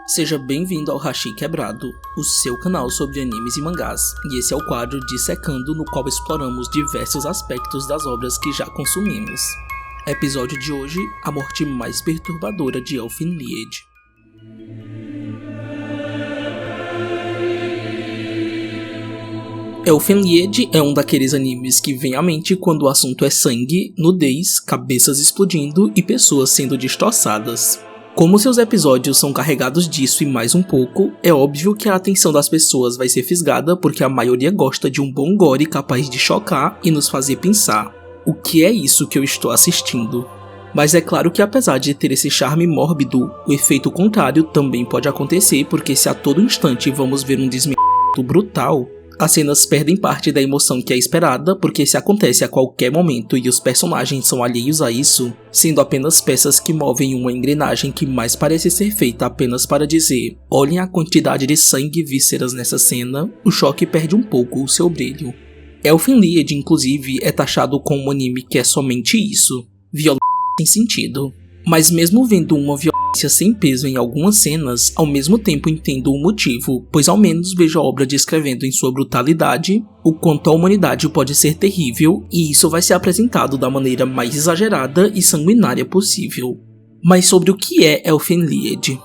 Seja bem-vindo ao Hashi Quebrado, o seu canal sobre animes e mangás, e esse é o quadro Dissecando, no qual exploramos diversos aspectos das obras que já consumimos. Episódio de hoje, a morte mais perturbadora de Elfen Lied. Elfen Lied é um daqueles animes que vem à mente quando o assunto é sangue, nudez, cabeças explodindo e pessoas sendo destroçadas. Como seus episódios são carregados disso e mais um pouco, é óbvio que a atenção das pessoas vai ser fisgada porque a maioria gosta de um bom gore capaz de chocar e nos fazer pensar: o que é isso que eu estou assistindo? Mas é claro que apesar de ter esse charme mórbido, o efeito contrário também pode acontecer, porque se a todo instante vamos ver um desmembramento brutal, as cenas perdem parte da emoção que é esperada, porque se acontece a qualquer momento e os personagens são alheios a isso, sendo apenas peças que movem uma engrenagem que mais parece ser feita apenas para dizer: olhem a quantidade de sangue e vísceras nessa cena, o choque perde um pouco o seu brilho. Elfen Lied, inclusive, é taxado como um anime que é somente isso: violência sem sentido. Mas mesmo vendo uma violência sem peso em algumas cenas, ao mesmo tempo entendo o motivo, pois ao menos vejo a obra descrevendo em sua brutalidade o quanto a humanidade pode ser terrível, e isso vai ser apresentado da maneira mais exagerada e sanguinária possível. Mas sobre o que é Elfen Lied?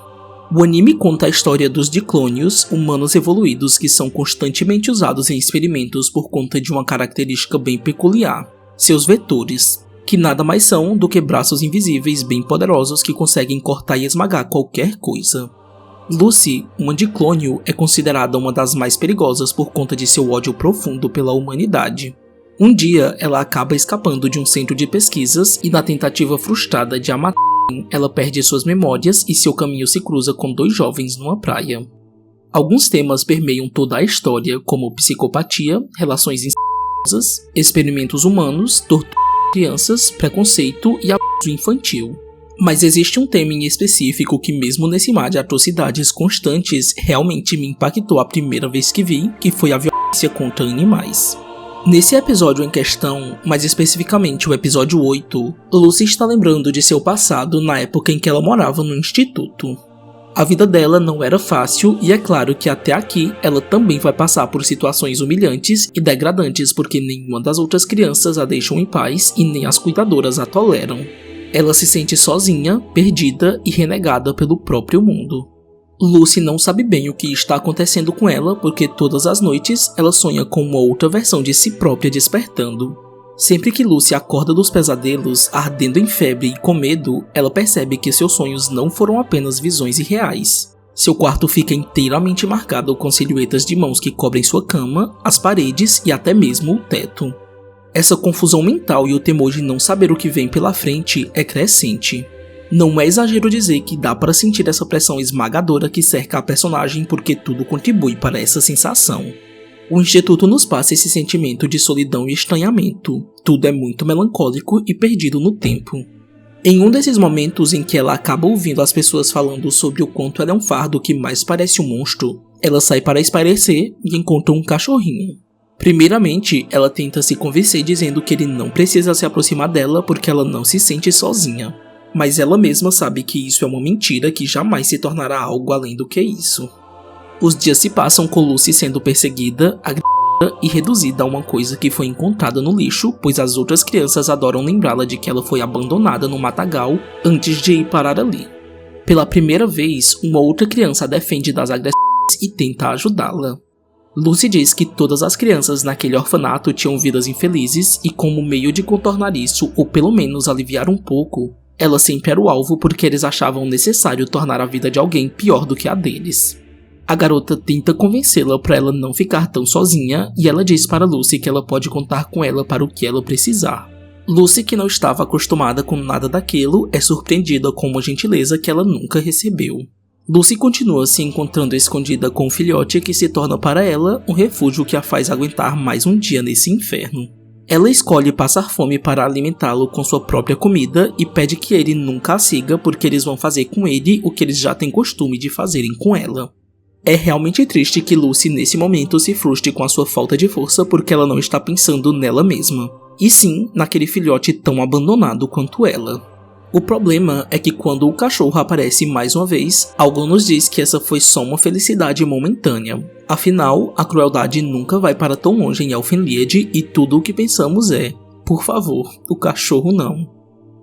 O anime conta a história dos diclônios, humanos evoluídos que são constantemente usados em experimentos por conta de uma característica bem peculiar: seus vetores, que nada mais são do que braços invisíveis bem poderosos que conseguem cortar e esmagar qualquer coisa. Lucy, uma diclônio, é considerada uma das mais perigosas por conta de seu ódio profundo pela humanidade. Um dia, ela acaba escapando de um centro de pesquisas e, na tentativa frustrada de a matar, ela perde suas memórias e seu caminho se cruza com dois jovens numa praia. Alguns temas permeiam toda a história, como psicopatia, relações incestuosas, experimentos humanos, tortura crianças, preconceito e abuso infantil. Mas existe um tema em específico que, mesmo nesse mar de atrocidades constantes, realmente me impactou a primeira vez que vi, que foi a violência contra animais. Nesse episódio em questão, mais especificamente o episódio 8, Lucy está lembrando de seu passado na época em que ela morava no instituto. A vida dela não era fácil e é claro que até aqui ela também vai passar por situações humilhantes e degradantes, porque nenhuma das outras crianças a deixam em paz e nem as cuidadoras a toleram. Ela se sente sozinha, perdida e renegada pelo próprio mundo. Lucy não sabe bem o que está acontecendo com ela, porque todas as noites ela sonha com uma outra versão de si própria despertando. Sempre que Lucy acorda dos pesadelos, ardendo em febre e com medo, ela percebe que seus sonhos não foram apenas visões irreais. Seu quarto fica inteiramente marcado com silhuetas de mãos que cobrem sua cama, as paredes e até mesmo o teto. Essa confusão mental e o temor de não saber o que vem pela frente é crescente. Não é exagero dizer que dá para sentir essa pressão esmagadora que cerca a personagem, porque tudo contribui para essa sensação. O instituto nos passa esse sentimento de solidão e estranhamento. Tudo é muito melancólico e perdido no tempo. Em um desses momentos em que ela acaba ouvindo as pessoas falando sobre o quanto ela é um fardo que mais parece um monstro, ela sai para espairecer e encontra um cachorrinho. Primeiramente, ela tenta se convencer dizendo que ele não precisa se aproximar dela porque ela não se sente sozinha. Mas ela mesma sabe que isso é uma mentira que jamais se tornará algo além do que isso. Os dias se passam com Lucy sendo perseguida, agredida e reduzida a uma coisa que foi encontrada no lixo, pois as outras crianças adoram lembrá-la de que ela foi abandonada no matagal antes de ir parar ali. Pela primeira vez, uma outra criança a defende das agressões e tenta ajudá-la. Lucy diz que todas as crianças naquele orfanato tinham vidas infelizes e, como meio de contornar isso, ou pelo menos aliviar um pouco, ela sempre era o alvo porque eles achavam necessário tornar a vida de alguém pior do que a deles. A garota tenta convencê-la para ela não ficar tão sozinha e ela diz para Lucy que ela pode contar com ela para o que ela precisar. Lucy, que não estava acostumada com nada daquilo, é surpreendida com uma gentileza que ela nunca recebeu. Lucy continua se encontrando escondida com o filhote, que se torna para ela um refúgio que a faz aguentar mais um dia nesse inferno. Ela escolhe passar fome para alimentá-lo com sua própria comida e pede que ele nunca a siga, porque eles vão fazer com ele o que eles já têm costume de fazerem com ela. É realmente triste que Lucy nesse momento se frustre com a sua falta de força, porque ela não está pensando nela mesma, e sim naquele filhote tão abandonado quanto ela. O problema é que quando o cachorro aparece mais uma vez, algo nos diz que essa foi só uma felicidade momentânea. Afinal, a crueldade nunca vai para tão longe em Elfenlied e tudo o que pensamos é, por favor, o cachorro não.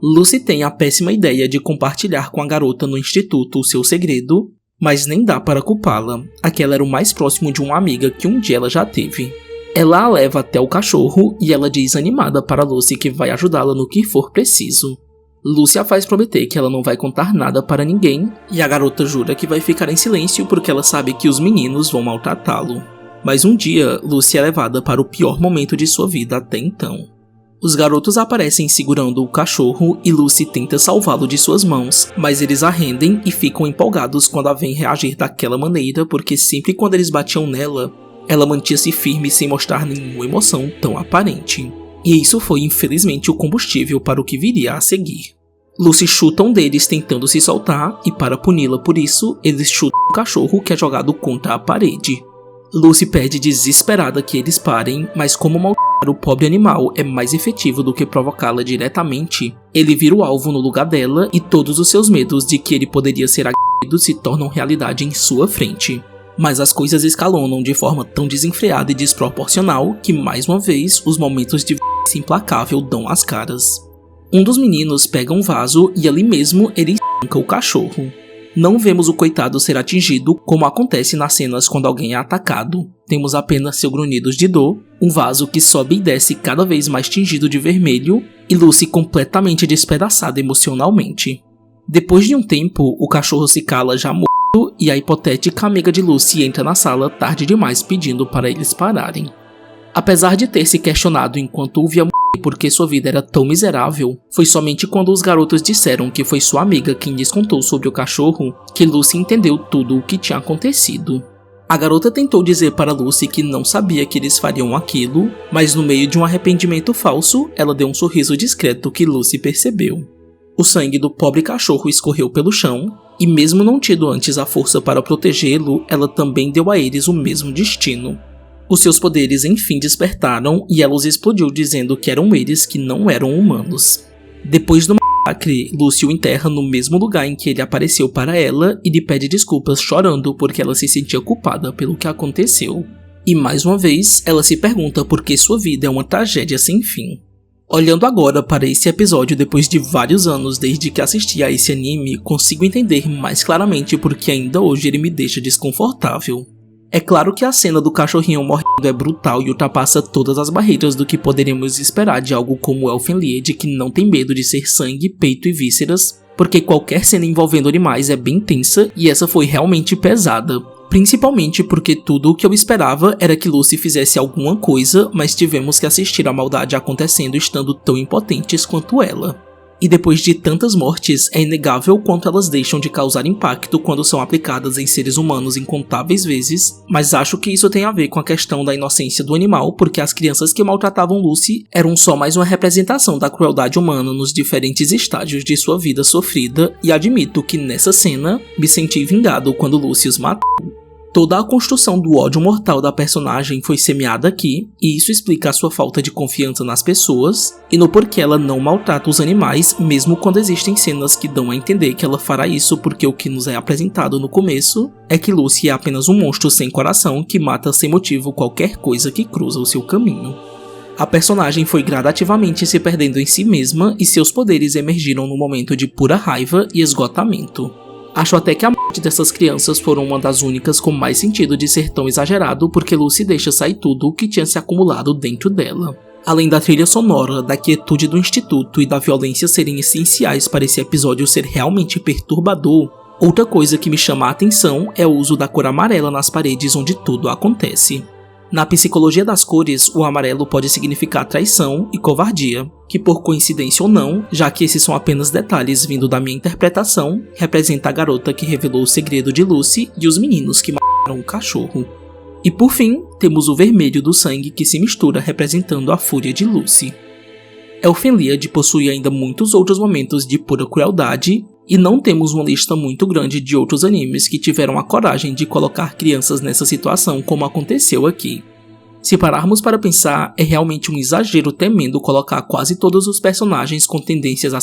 Lucy tem a péssima ideia de compartilhar com a garota no instituto o seu segredo, mas nem dá para culpá-la. Aquela era o mais próximo de uma amiga que um dia ela já teve. Ela a leva até o cachorro e ela diz animada para Lucy que vai ajudá-la no que for preciso. Lucy a faz prometer que ela não vai contar nada para ninguém e a garota jura que vai ficar em silêncio porque ela sabe que os meninos vão maltratá-lo. Mas um dia, Lucy é levada para o pior momento de sua vida até então. Os garotos aparecem segurando o cachorro e Lucy tenta salvá-lo de suas mãos, mas eles a rendem e ficam empolgados quando a veem reagir daquela maneira porque sempre quando eles batiam nela, ela mantinha-se firme sem mostrar nenhuma emoção tão aparente. E isso foi infelizmente o combustível para o que viria a seguir. Lucy chuta um deles tentando se soltar e para puni-la por isso, eles chutam o cachorro que é jogado contra a parede. Lucy pede desesperada que eles parem, mas como maltratar o pobre animal é mais efetivo do que provocá-la diretamente, ele vira o alvo no lugar dela e todos os seus medos de que ele poderia ser agredido se tornam realidade em sua frente. Mas as coisas escalonam de forma tão desenfreada e desproporcional que mais uma vez os momentos de violência implacável dão as caras. Um dos meninos pega um vaso e ali mesmo ele espanca o cachorro. Não vemos o coitado ser atingido como acontece nas cenas quando alguém é atacado. Temos apenas seus grunhidos de dor, um vaso que sobe e desce cada vez mais tingido de vermelho e Lucy completamente despedaçada emocionalmente. Depois de um tempo, o cachorro se cala já morto e a hipotética amiga de Lucy entra na sala tarde demais pedindo para eles pararem. Apesar de ter se questionado enquanto ouvia morrer porque sua vida era tão miserável, foi somente quando os garotos disseram que foi sua amiga quem lhes contou sobre o cachorro que Lucy entendeu tudo o que tinha acontecido. A garota tentou dizer para Lucy que não sabia que eles fariam aquilo, mas no meio de um arrependimento falso, ela deu um sorriso discreto que Lucy percebeu. O sangue do pobre cachorro escorreu pelo chão, e mesmo não tendo antes a força para protegê-lo, ela também deu a eles o mesmo destino. Os seus poderes enfim despertaram e ela os explodiu dizendo que eram eles que não eram humanos. Depois do massacre, Lucy o enterra no mesmo lugar em que ele apareceu para ela e lhe pede desculpas chorando porque ela se sentia culpada pelo que aconteceu. E mais uma vez, ela se pergunta por que sua vida é uma tragédia sem fim. Olhando agora para esse episódio depois de vários anos desde que assisti a esse anime, consigo entender mais claramente porque ainda hoje ele me deixa desconfortável. É claro que a cena do cachorrinho morrendo é brutal e ultrapassa todas as barreiras do que poderíamos esperar de algo como Elfenlied, que não tem medo de ser sangue, peito e vísceras, porque qualquer cena envolvendo animais é bem tensa e essa foi realmente pesada. Principalmente porque tudo o que eu esperava era que Lucy fizesse alguma coisa, mas tivemos que assistir a maldade acontecendo estando tão impotentes quanto ela. E depois de tantas mortes, é inegável o quanto elas deixam de causar impacto quando são aplicadas em seres humanos incontáveis vezes, mas acho que isso tem a ver com a questão da inocência do animal, porque as crianças que maltratavam Lucy eram só mais uma representação da crueldade humana nos diferentes estágios de sua vida sofrida, e admito que nessa cena me senti vingado quando Lucy os matou. Toda a construção do ódio mortal da personagem foi semeada aqui, e isso explica a sua falta de confiança nas pessoas e no porquê ela não maltrata os animais, mesmo quando existem cenas que dão a entender que ela fará isso, porque o que nos é apresentado no começo é que Lucy é apenas um monstro sem coração que mata sem motivo qualquer coisa que cruza o seu caminho. A personagem foi gradativamente se perdendo em si mesma e seus poderes emergiram no momento de pura raiva e esgotamento. Acho até que a morte dessas crianças foram uma das únicas com mais sentido de ser tão exagerado, porque Lucy deixa sair tudo o que tinha se acumulado dentro dela. Além da trilha sonora, da quietude do instituto e da violência serem essenciais para esse episódio ser realmente perturbador, outra coisa que me chama a atenção é o uso da cor amarela nas paredes onde tudo acontece. Na psicologia das cores, o amarelo pode significar traição e covardia, que por coincidência ou não, já que esses são apenas detalhes vindo da minha interpretação, representa a garota que revelou o segredo de Lucy e os meninos que mataram o cachorro. E por fim, temos o vermelho do sangue que se mistura representando a fúria de Lucy. Elfenlied possui ainda muitos outros momentos de pura crueldade, e não temos uma lista muito grande de outros animes que tiveram a coragem de colocar crianças nessa situação como aconteceu aqui. Se pararmos para pensar, é realmente um exagero tremendo colocar quase todos os personagens com tendências a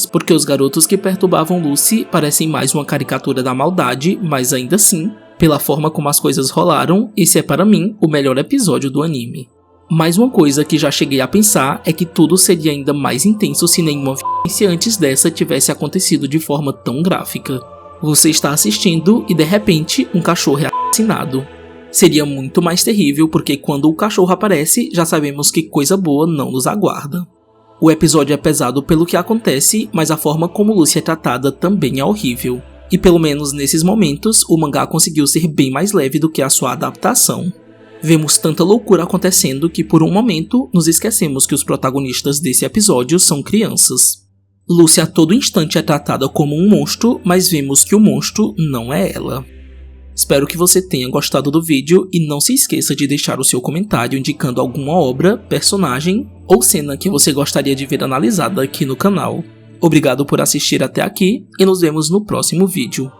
porque os garotos que perturbavam Lucy parecem mais uma caricatura da maldade, mas ainda assim, pela forma como as coisas rolaram, esse é para mim o melhor episódio do anime. Mais uma coisa que já cheguei a pensar é que tudo seria ainda mais intenso se nenhuma violência antes dessa tivesse acontecido de forma tão gráfica. Você está assistindo e de repente um cachorro é assassinado. Seria muito mais terrível porque quando o cachorro aparece, já sabemos que coisa boa não nos aguarda. O episódio é pesado pelo que acontece, mas a forma como Lucy é tratada também é horrível. E pelo menos nesses momentos, o mangá conseguiu ser bem mais leve do que a sua adaptação. Vemos tanta loucura acontecendo que por um momento nos esquecemos que os protagonistas desse episódio são crianças. Lucy a todo instante é tratada como um monstro, mas vemos que o monstro não é ela. Espero que você tenha gostado do vídeo e não se esqueça de deixar o seu comentário indicando alguma obra, personagem ou cena que você gostaria de ver analisada aqui no canal. Obrigado por assistir até aqui e nos vemos no próximo vídeo.